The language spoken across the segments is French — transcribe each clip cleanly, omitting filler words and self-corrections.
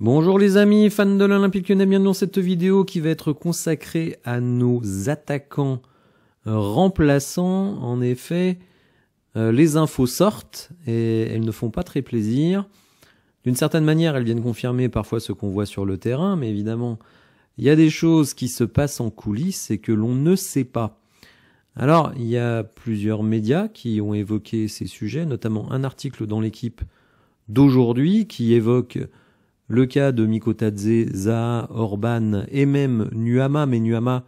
Bonjour les amis, fans de l'Olympique Lyonnais, bienvenue dans cette vidéo qui va être consacrée à nos attaquants remplaçants. En effet, les infos sortent et elles ne font pas très plaisir. D'une certaine manière, elles viennent confirmer parfois ce qu'on voit sur le terrain, mais évidemment, il y a des choses qui se passent en coulisses et que l'on ne sait pas. Alors, il y a plusieurs médias qui ont évoqué ces sujets, notamment un article dans l'équipe d'aujourd'hui qui évoque le cas de Mikotadze, Zaha, Orban et même Nuama. Mais Nuama,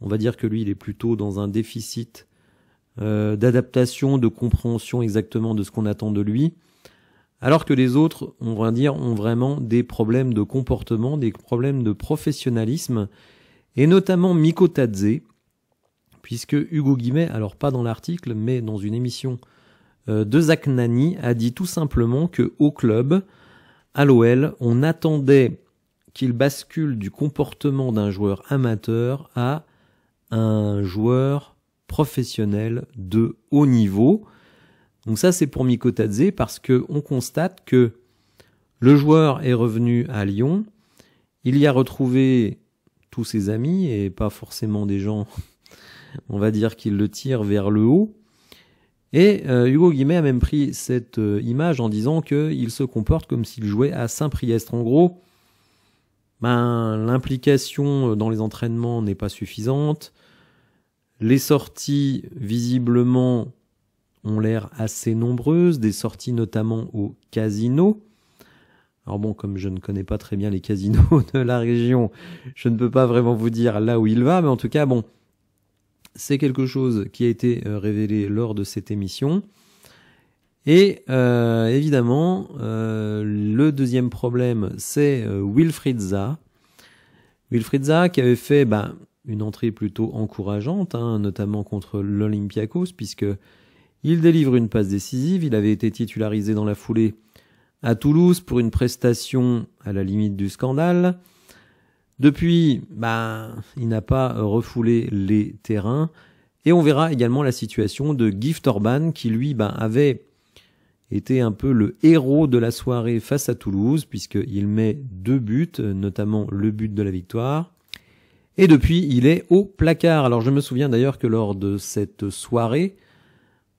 on va dire que lui, il est plutôt dans un déficit d'adaptation, de compréhension exactement de ce qu'on attend de lui. Alors que les autres, on va dire, ont vraiment des problèmes de comportement, des problèmes de professionnalisme. Et notamment Mikotadze, puisque Hugo Guimet, alors pas dans l'article, mais dans une émission de Zach Nani, a dit tout simplement que au club, à l'OL, on attendait qu'il bascule du comportement d'un joueur amateur à un joueur professionnel de haut niveau. Donc ça, c'est pour Mikotadze parce que on constate que le joueur est revenu à Lyon, il y a retrouvé tous ses amis et pas forcément des gens, on va dire, qui le tirent vers le haut. Et Hugo Guimet a même pris cette image en disant qu'il se comporte comme s'il jouait à Saint-Priest. En gros, l'implication dans les entraînements n'est pas suffisante. Les sorties, visiblement, ont l'air assez nombreuses, des sorties notamment au casino. Alors bon, comme je ne connais pas très bien les casinos de la région, je ne peux pas vraiment vous dire là où il va, mais en tout cas, bon, c'est quelque chose qui a été révélé lors de cette émission. Et évidemment, le deuxième problème, c'est Wilfried Zaha. Wilfried Zaha qui avait fait une entrée plutôt encourageante, notamment contre l'Olympiakos, puisque il délivre une passe décisive. Il avait été titularisé dans la foulée à Toulouse pour une prestation à la limite du scandale. Depuis, il n'a pas refoulé les terrains. Et on verra également la situation de Gift Orban qui, lui, avait été un peu le héros de la soirée face à Toulouse, puisqu'il met 2 buts, notamment le but de la victoire. Et depuis, il est au placard. Alors je me souviens d'ailleurs que lors de cette soirée,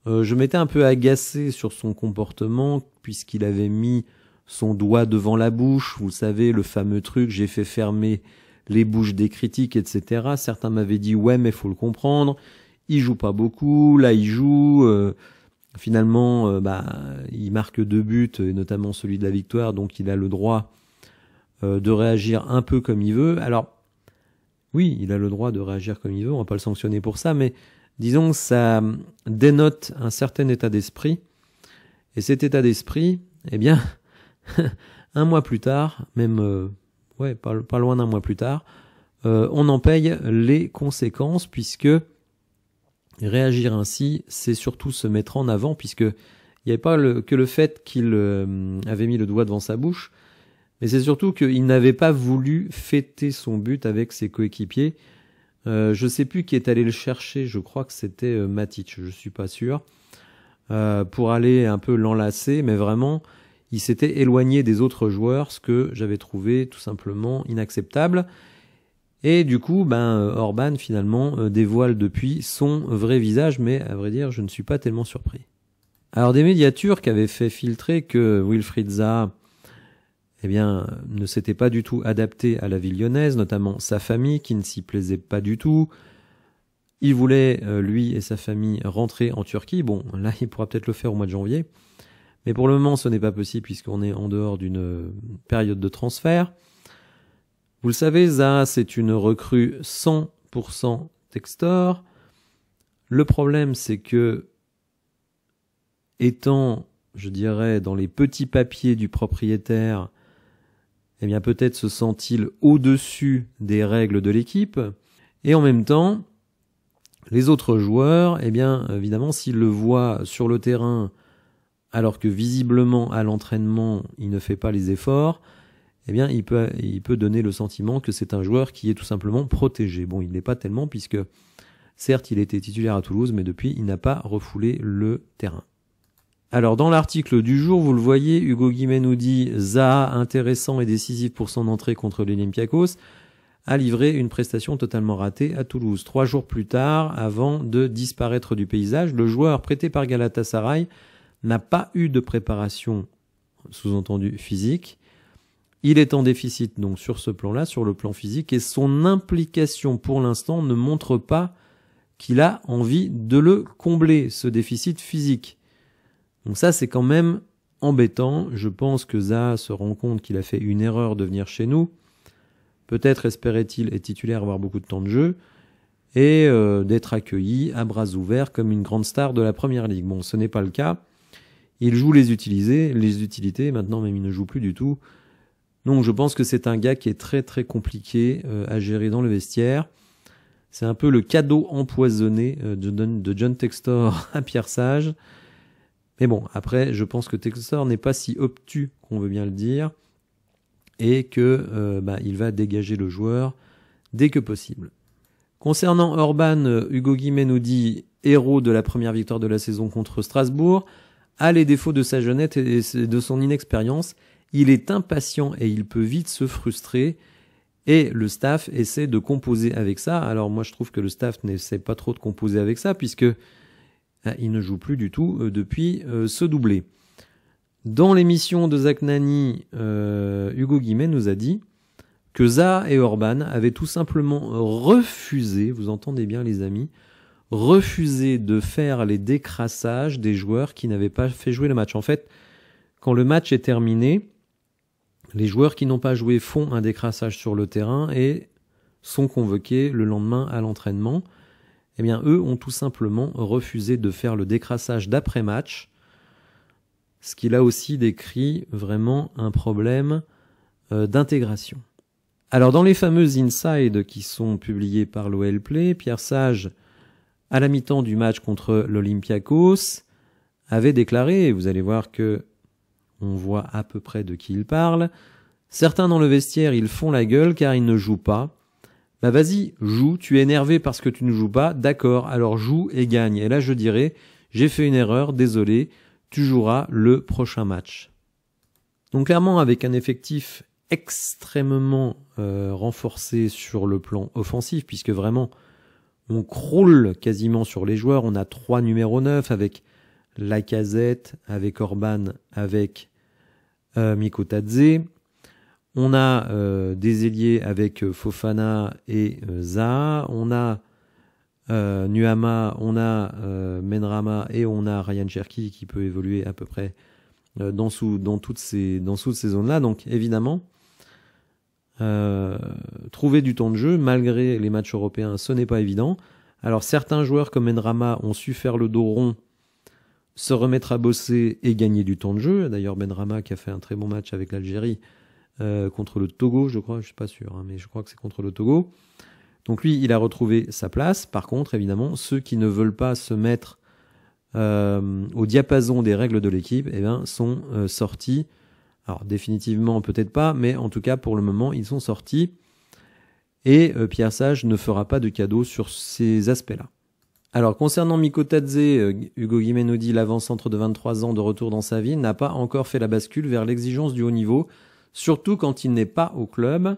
je m'étais un peu agacé sur son comportement, puisqu'il avait mis son doigt devant la bouche, vous savez, le fameux truc, j'ai fait fermer les bouches des critiques, etc. Certains m'avaient dit, ouais, mais faut le comprendre, il joue pas beaucoup, là il joue, finalement, il marque 2 buts, et notamment celui de la victoire, donc il a le droit de réagir un peu comme il veut. Alors, oui, il a le droit de réagir comme il veut, on va pas le sanctionner pour ça, mais disons que ça dénote un certain état d'esprit, et cet état d'esprit, eh bien, un mois plus tard, même pas loin d'un mois plus tard, on en paye les conséquences, puisque réagir ainsi, c'est surtout se mettre en avant, puisque il n'y avait pas que le fait qu'il avait mis le doigt devant sa bouche, mais c'est surtout qu'il n'avait pas voulu fêter son but avec ses coéquipiers. Je sais plus qui est allé le chercher, je crois que c'était Matic, je suis pas sûr, pour aller un peu l'enlacer, mais vraiment, il s'était éloigné des autres joueurs, ce que j'avais trouvé tout simplement inacceptable. Et du coup, Orban finalement dévoile depuis son vrai visage, mais à vrai dire, je ne suis pas tellement surpris. Alors des médias turcs avaient fait filtrer que Wilfried Zaha, ne s'était pas du tout adapté à la vie lyonnaise, notamment sa famille qui ne s'y plaisait pas du tout. Il voulait, lui et sa famille, rentrer en Turquie. Bon, là, il pourra peut-être le faire au mois de janvier. Mais pour le moment, ce n'est pas possible puisqu'on est en dehors d'une période de transfert. Vous le savez, Zaha, c'est une recrue 100% Textor. Le problème, c'est que, étant, je dirais, dans les petits papiers du propriétaire, peut-être se sent-il au-dessus des règles de l'équipe. Et en même temps, les autres joueurs, évidemment, s'ils le voient sur le terrain, alors que visiblement à l'entraînement, il ne fait pas les efforts, il peut donner le sentiment que c'est un joueur qui est tout simplement protégé. Bon, il n'est pas tellement, puisque certes, il était titulaire à Toulouse, mais depuis, il n'a pas refoulé le terrain. Alors dans l'article du jour, vous le voyez, Hugo Guimmet nous dit « Zaha, intéressant et décisif pour son entrée contre l'Olympiakos, a livré une prestation totalement ratée à Toulouse. 3 jours plus tard, avant de disparaître du paysage, le joueur prêté par Galatasaray n'a pas eu de préparation, sous-entendu physique. Il est en déficit donc sur ce plan-là, sur le plan physique, et son implication pour l'instant ne montre pas qu'il a envie de le combler, ce déficit physique. Donc ça, c'est quand même embêtant. Je pense que Zaha se rend compte qu'il a fait une erreur de venir chez nous. Peut-être espérait-il être titulaire, avoir beaucoup de temps de jeu, et d'être accueilli à bras ouverts comme une grande star de la Première Ligue. Bon, ce n'est pas le cas. Il joue les utilités, maintenant même il ne joue plus du tout. Donc je pense que c'est un gars qui est très très compliqué à gérer dans le vestiaire. C'est un peu le cadeau empoisonné de John Textor à Pierre Sage. Mais bon, après, je pense que Textor n'est pas si obtus qu'on veut bien le dire, et que il va dégager le joueur dès que possible. Concernant Orban, Hugo Guimmet nous dit « Héros de la première victoire de la saison contre Strasbourg, a les défauts de sa jeunesse et de son inexpérience. Il est impatient et il peut vite se frustrer. Et le staff essaie de composer avec ça. » Alors moi, je trouve que le staff n'essaie pas trop de composer avec ça, puisque il ne joue plus du tout depuis ce doublé. Dans l'émission de Zach Nani, Hugo Guimmet nous a dit que Zaha et Orban avaient tout simplement refusé, vous entendez bien les amis, refusé de faire les décrassages des joueurs qui n'avaient pas fait jouer le match. En fait, quand le match est terminé, les joueurs qui n'ont pas joué font un décrassage sur le terrain et sont convoqués le lendemain à l'entraînement. Eh bien, eux ont tout simplement refusé de faire le décrassage d'après-match, ce qui là aussi décrit vraiment un problème d'intégration. Alors, dans les fameuses inside qui sont publiées par l'OL Play, Pierre Sage, à la mi-temps du match contre l'Olympiakos, avait déclaré, et vous allez voir que on voit à peu près de qui il parle, « Certains dans le vestiaire, ils font la gueule car ils ne jouent pas. Bah vas-y, joue, tu es énervé parce que tu ne joues pas, d'accord, alors joue et gagne. Et là je dirais, j'ai fait une erreur, désolé, tu joueras le prochain match. » Donc clairement, avec un effectif extrêmement renforcé sur le plan offensif, puisque vraiment on croule quasiment sur les joueurs, on a 3 numéros 9 avec Lacazette, avec Orban, avec Mikotadze. On a des ailiers avec Fofana et Zaha. On a Nuama, on a Menrama et on a Ryan Cherki qui peut évoluer à peu près dans toutes ces zones-là. Donc évidemment, trouver du temps de jeu malgré les matchs européens, ce n'est pas évident. Alors certains joueurs comme Benrahma ont su faire le dos rond, se remettre à bosser et gagner du temps de jeu. D'ailleurs Benrahma qui a fait un très bon match avec l'Algérie contre le Togo, je crois, je suis pas sûr, hein, mais je crois que c'est contre le Togo. Donc lui, il a retrouvé sa place. Par contre, évidemment, ceux qui ne veulent pas se mettre au diapason des règles de l'équipe, eh bien, sont sortis. Alors définitivement, peut-être pas, mais en tout cas, pour le moment, ils sont sortis. Et Pierre Sage ne fera pas de cadeau sur ces aspects-là. Alors, concernant Mikotadze, Hugo Guimmet nous dit l'avant-centre de 23 ans de retour dans sa vie n'a pas encore fait la bascule vers l'exigence du haut niveau, surtout quand il n'est pas au club.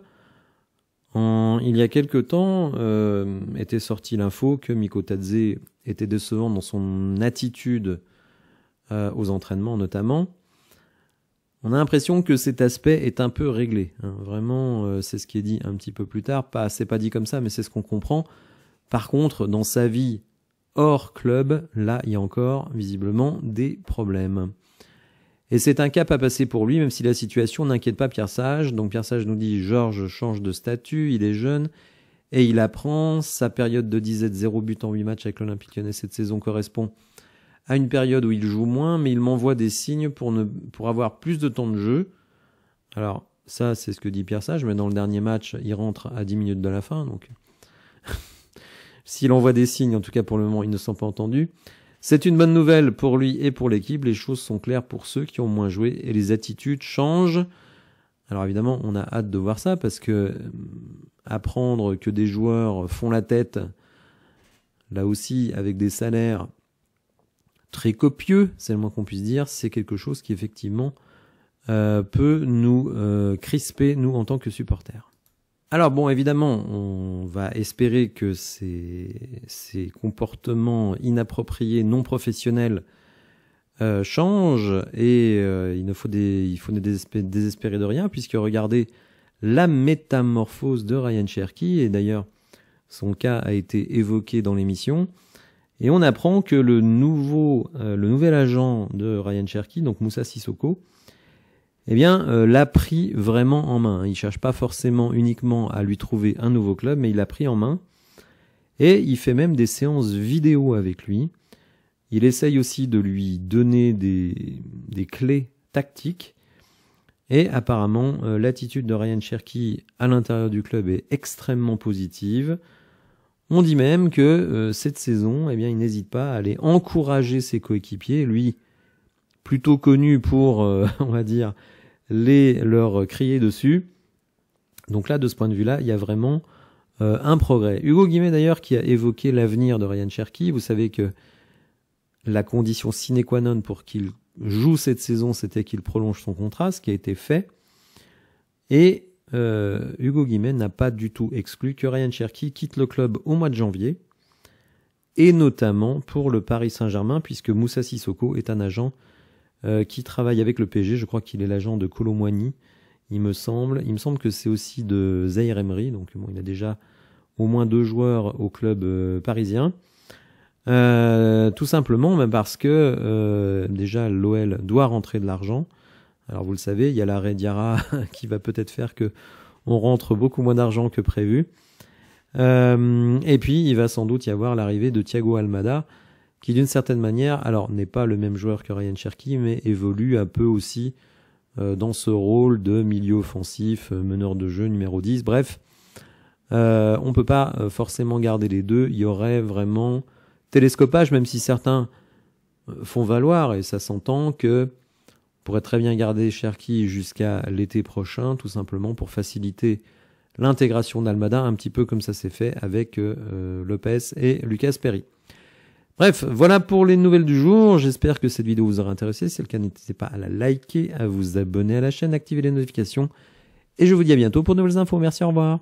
Il y a quelque temps, était sortie l'info que Mikotadze était décevant dans son attitude aux entraînements notamment. On a l'impression que cet aspect est un peu réglé. Hein. Vraiment, c'est ce qui est dit un petit peu plus tard. C'est pas dit comme ça, mais c'est ce qu'on comprend. Par contre, dans sa vie hors club, là, il y a encore visiblement des problèmes. Et c'est un cap à passer pour lui, même si la situation n'inquiète pas Pierre Sage. Donc Pierre Sage nous dit « Georges change de statut, il est jeune et il apprend. Sa période de disette 0 but en 8 matchs avec l'Olympique Lyonnais cette saison correspond à une période où il joue moins, mais il m'envoie des signes pour avoir plus de temps de jeu. » Alors ça, c'est ce que dit Pierre Sage, mais dans le dernier match, il rentre à 10 minutes de la fin. Donc s'il envoie des signes, en tout cas pour le moment, ils ne sont pas entendus. C'est une bonne nouvelle pour lui et pour l'équipe. Les choses sont claires pour ceux qui ont moins joué et les attitudes changent. Alors évidemment, on a hâte de voir ça parce que apprendre que des joueurs font la tête, là aussi avec des salaires très copieux, c'est le moins qu'on puisse dire, c'est quelque chose qui effectivement peut nous crisper, nous, en tant que supporters. Alors bon, évidemment, on va espérer que ces comportements inappropriés, non professionnels changent, et il faut ne désespérer de rien, puisque regardez la métamorphose de Ryan Cherki, et d'ailleurs son cas a été évoqué dans l'émission, et on apprend que le nouvel agent de Ryan Cherki, donc Moussa Sissoko, eh bien, l'a pris vraiment en main. Il cherche pas forcément uniquement à lui trouver un nouveau club, mais il l'a pris en main. Et il fait même des séances vidéo avec lui. Il essaye aussi de lui donner des clés tactiques. Et apparemment, l'attitude de Ryan Cherki à l'intérieur du club est extrêmement positive. On dit même que cette saison, eh bien, il n'hésite pas à aller encourager ses coéquipiers. Lui, plutôt connu pour, on va dire, leur crier dessus. Donc là, de ce point de vue-là, il y a vraiment un progrès. Hugo Guimet, d'ailleurs, qui a évoqué l'avenir de Ryan Cherki. Vous savez que la condition sine qua non pour qu'il joue cette saison, c'était qu'il prolonge son contrat, ce qui a été fait. Et Hugo Guimet n'a pas du tout exclu que Ryan Cherki quitte le club au mois de janvier, et notamment pour le Paris Saint-Germain, puisque Moussa Sissoko est un agent qui travaille avec le PSG. Je crois qu'il est l'agent de Kolo Muani, il me semble. Il me semble que c'est aussi de Zahir Emery, donc bon, il a déjà au moins 2 joueurs au club parisien. Tout simplement même parce que déjà l'OL doit rentrer de l'argent. Alors vous le savez, il y a l'arrêt Diarra qui va peut-être faire que on rentre beaucoup moins d'argent que prévu. Et puis il va sans doute y avoir l'arrivée de Thiago Almada, qui d'une certaine manière, alors n'est pas le même joueur que Ryan Cherki, mais évolue un peu aussi dans ce rôle de milieu offensif, meneur de jeu numéro 10. Bref, on ne peut pas forcément garder les deux. Il y aurait vraiment télescopage, même si certains font valoir, et ça s'entend, que on pourrait très bien garder Cherki jusqu'à l'été prochain, tout simplement pour faciliter l'intégration d'Almada, un petit peu comme ça s'est fait avec Lopez et Lucas Perry. Bref, voilà pour les nouvelles du jour. J'espère que cette vidéo vous aura intéressé. Si c'est le cas, n'hésitez pas à la liker, à vous abonner à la chaîne, activer les notifications. Et je vous dis à bientôt pour de nouvelles infos. Merci, au revoir.